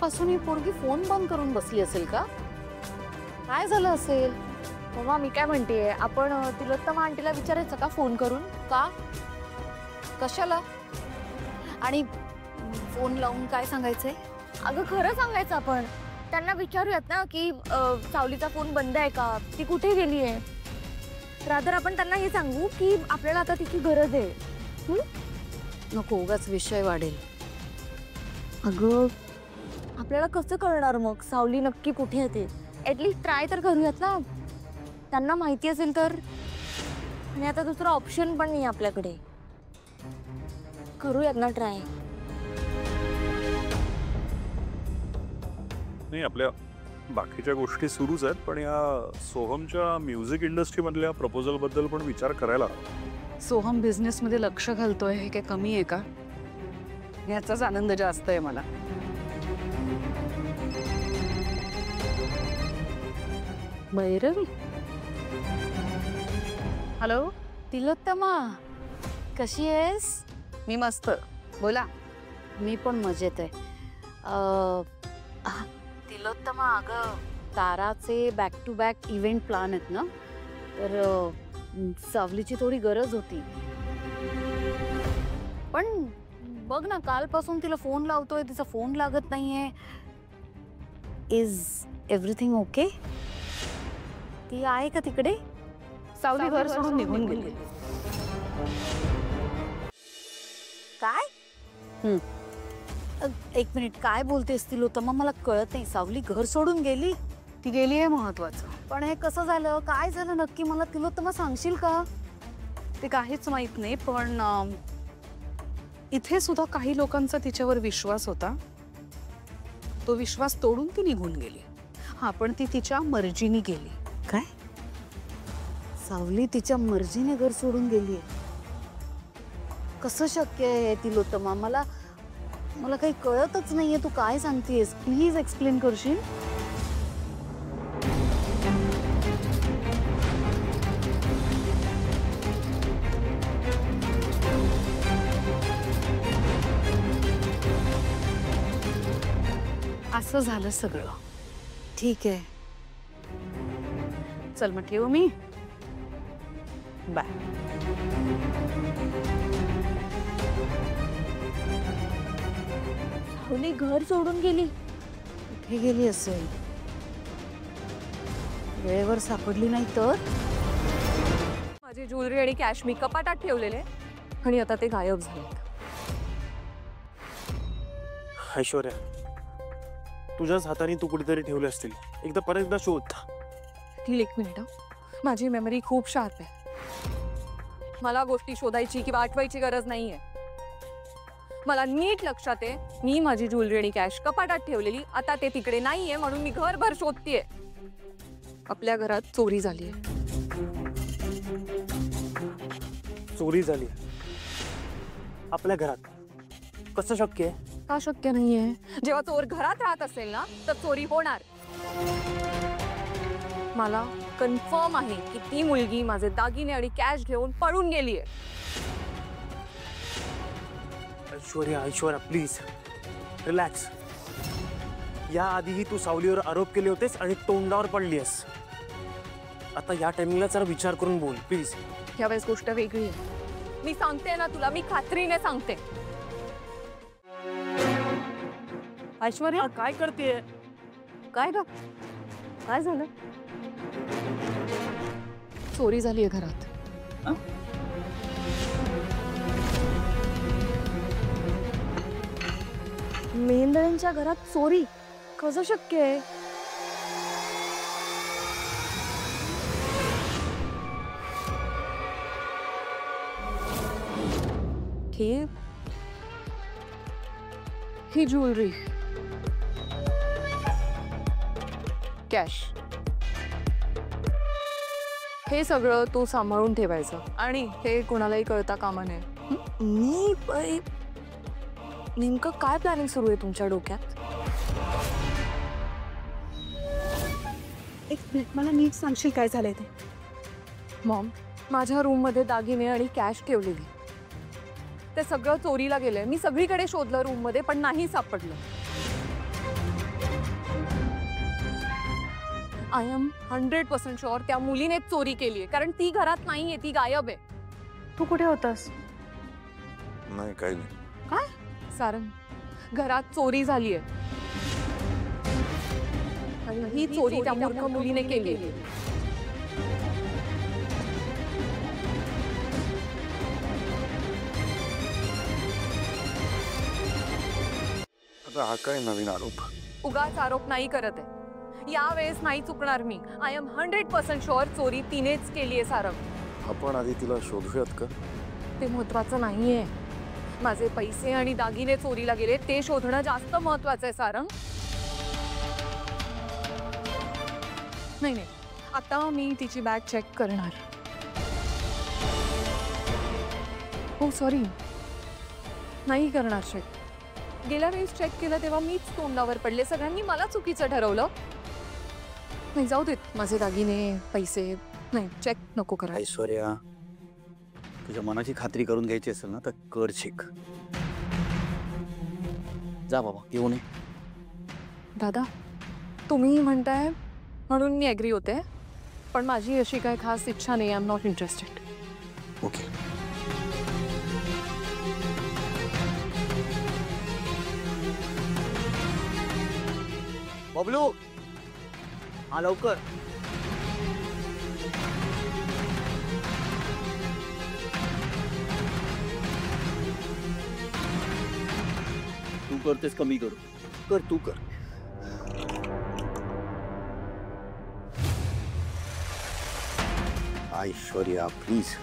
कालपासून ही पोरगी फोन बंद करून बसली असेल का? काय झालं असेल? मम्मा मी काय म्हणतेय, आपण तिलोत्तमा आंटीला विचारायचं का फोन करून? का? कशाला? आणि फोन लावून काय सांगायचंय? अगं खरं सांगायचं आपण. त्यांना विचारूयात ना की सावलीचा फोन बंद आहे का, ती कुठे गेली आहे. रादर आपण त्यांना हे सांगू की आपल्याला आता तिची गरज आहे. नको, उगाच विषय वाढेल. अगं आपल्याला कसं कळणार मग सावली नक्की कुठे येते? ॲटलिस्ट ट्राय तर करूयात ना. त्यांना माहिती असेल तर. आणि आता दुसरा ऑप्शन पण नाही आपल्याकडे. करूयात ना ट्राय. नाही, आपल्या बाकीच्या गोष्टी सुरूच आहेत, पण या सोहमच्या म्युझिक इंडस्ट्री मधल्या प्रपोजल बद्दल पण विचार करायला. सोहम बिझनेस मध्ये लक्ष घालतोय हे काय कमी आहे का? याचाच आनंद जास्त आहे मला. भैरवी. हॅलो, तिलोत्तमा, कशी आहेस? मी मस्त. बोला. मी पण मजेत आहे. तिलोत्तमा, अगं ताराचे back to back event plan आहेत ना, तर सावलीची थोडी गरज होती. पण बघ ना, कालपासून तिला फोन लावतोय, तिचा फोन लागत नाहीये. Is everything okay? ती आहे का तिकडे? सावली घर सोडून निघून गेली. काय? एक मिनिट, काय बोलतेस तिलोत्तमा? मला कळत नाही. सावली घर सोडून गेली? ती गेली आहे महत्वाचं. पण हे कसं झालं? काय झालं नक्की? मला तिलोत्तमा सांगशील का? ते काहीच माहित नाही, पण इथे सुद्धा काही लोकांचा तिच्यावर विश्वास होता. तो विश्वास तोडून ती निघून गेली. हा, पण ती तिच्या मर्जीने गेली. काय? सावली तिच्या मर्जीने घर सोडून गेली? कसं शक्य आहे तिलोत्तमा? मला काही कळतच नाहीये. तू काय सांगतेस? प्लीज एक्सप्लेन करशील? असं झालं सगळं. ठीक आहे. चल मग ठेवू मी. बाय. सावली घर सोडून गेली? कुठे गेली असेल? वेळेवर सापडली नाही तर? माझी ज्वेलरी आणि कॅश मी कपाटात ठेवलेले आणि आता ते गायब झाले. ऐश्वर्या, तुझ्याच हाताने तू कुठेतरी ठेवले असतील. परत एकदा शोध. एक मिनिट. माझी मेमरी खूप शार्प आहे. मला गोष्टी शोधायची किंवा आठवायची गरज नाहीये. मला नीट लक्षात आहे, मी माझी ज्वेलरी आणि कॅश कपाटात ठेवलेली. आता ते तिकडे नाहीये, म्हणून मी घरभर शोधतीये. आपल्या घरात चोरी झालीये. चोरी झाली आपल्या घरात? कसं शक्य आहे? का शक्य नाहीये? जेव्हा चोर घरात राहत असेल ना, तर चोरी होणार. मला कन्फर्म आहे की ती मुलगी माझे दागिने आणि कॅश घेऊन पळून गेलीये. Aishwarya please relax. याआधीही तू सावलीवर आरोप केले होतेस आणि तोंडावर पडलीस. आता या टायमिंगला जरा विचार करून बोल प्लीज. यावेळेस गोष्ट वेगळी आहे. मी सांगते ना तुला, मी खात्रीने सांगते. ऐश्वर्या, काय करतेय? काय ग? काय झालं? चोरी झालीये घरात. मेंढरांच्या घरात चोरी? कसं शक्य आहे? ही ज्वेलरी, कॅश, हे सगळं तू सांभाळून ठेवायचं आणि हे कोणालाही कळता कामा नये. नेमकं काय प्लॅनिंग सुरू आहे तुमच्या डोक्यात? एक मिनिट, मला नीट सांगशील काय झालंय ते? मॉम, माझ्या रूम मध्ये दागिने आणि कॅश ठेवलेली. ते सगळं चोरीला गेलंय. मी सगळीकडे शोधलं रूम मध्ये, पण नाही सापडलं. आय एम 100% शुअर त्या मुलीने चोरी केली आहे, कारण ती घरात नाहीये, ती गायब आहे. तू कुठे होतास? नाही काही नाही. सारंग, घरात चोरी झाली आहे आणि ही चोरी त्या मूर्ख मुलीने केली आहे. आता हा काय नवीन आरोप? उगाच आरोप नाही करत आहे. यावेळेस नाही चुकणार मी. आय एम 100% शुअर चोरी तिनेच केली आहे सारंग. आपण आधी तिला शोधूयात का? ते महत्वाचं नाहीये. माझे पैसे आणि दागिने चोरीला गेले ते शोधणं जास्त महत्वाचं आहे सारंग. नाही नाही, आता मी तिची बॅग चेक करणार. हो सॉरी, नाही करणार चेक. गेल्या वेळेस चेक केलं तेव्हा मीच तोंडावर पडले. सगळ्यांनी मला चुकीचं ठरवलं. नाही जाऊ देत, माझे दागिने पैसे नाही, चेक नको करा. ऐश्वर्या, तुझ्या मनाची खात्री करून घ्यायची असेल ना तर कर चेक. जा बाबा, येऊ नये. दादा, तुम्ही म्हणताय म्हणून मी ॲग्री होते, पण माझी अशी काय खास इच्छा नाही. I am not interested. Okay. Bablu, हा लवकर. तू करतेस का मी करू? कर, तू कर. ऐश्वर्या प्लीज.